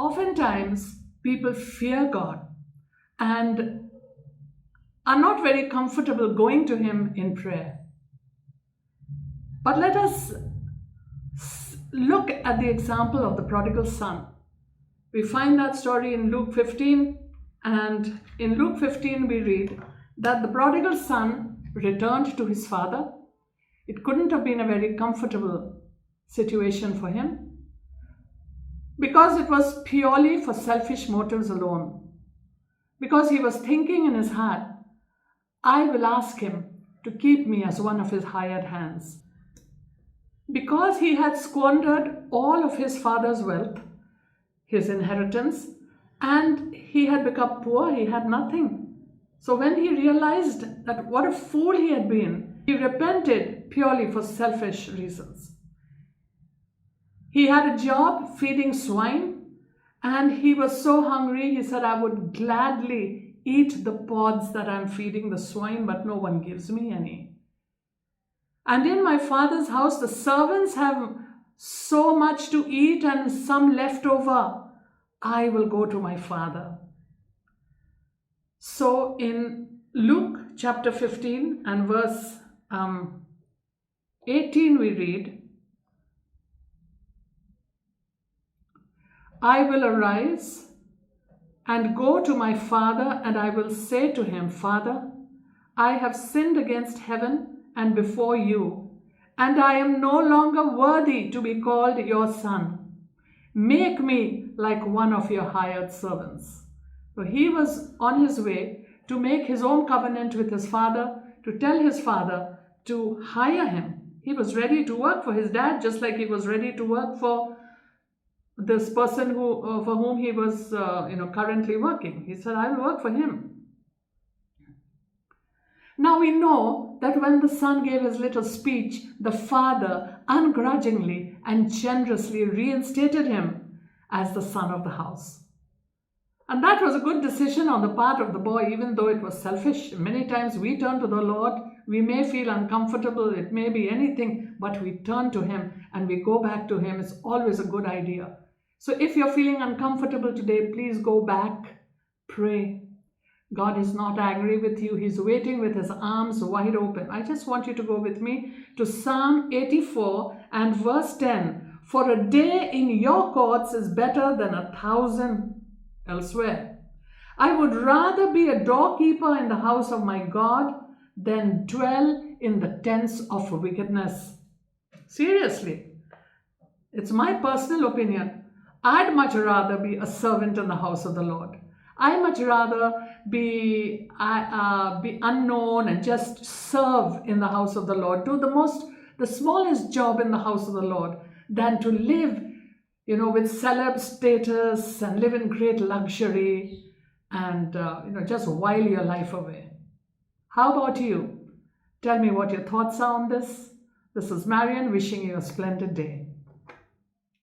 Oftentimes, people fear God and are not very comfortable going to Him in prayer. But let us look at the example of the prodigal son. We find that story in Luke 15, and in Luke 15 we read that the prodigal son returned to his father. It couldn't have been a very comfortable situation for him because it was purely for selfish motives alone. Because he was thinking in his heart, I will ask him to keep me as one of his hired hands. Because he had squandered all of his father's wealth, his inheritance, and he had become poor, he had nothing. So when he realized that what a fool he had been, he repented purely for selfish reasons. He had a job feeding swine, and he was so hungry, he said, I would gladly eat the pods that I'm feeding the swine, but no one gives me any. And in my father's house, the servants have so much to eat and some left over. I will go to my father. So in Luke chapter 15 and verse 18 we read, I will arise and go to my father, and I will say to him, Father, I have sinned against heaven and before you, and I am no longer worthy to be called your son. Make me like one of your hired servants. So he was on his way to make his own covenant with his father, to tell his father to hire him. He was ready to work for his dad, just like he was ready to work for this person for whom he was currently working. He said, I will work for him. Now we know that when the son gave his little speech, the father ungrudgingly and generously reinstated him as the son of the house. And that was a good decision on the part of the boy, even though it was selfish. Many times we turn to the Lord, we may feel uncomfortable, it may be anything, but we turn to Him and we go back to Him. It's always a good idea. So if you're feeling uncomfortable today, please go back, pray. God is not angry with you. He's waiting with His arms wide open. I just want you to go with me to Psalm 84 and verse 10. For a day in your courts is better than 1,000 elsewhere. I would rather be a doorkeeper in the house of my God than dwell in the tents of wickedness. Seriously, it's my personal opinion. I'd much rather be a servant in the house of the Lord. I much rather be unknown and just serve in the house of the Lord, do the smallest job in the house of the Lord, than to live, with celeb status and live in great luxury and, just while your life away. How about you? Tell me what your thoughts are on this. This is Marian wishing you a splendid day.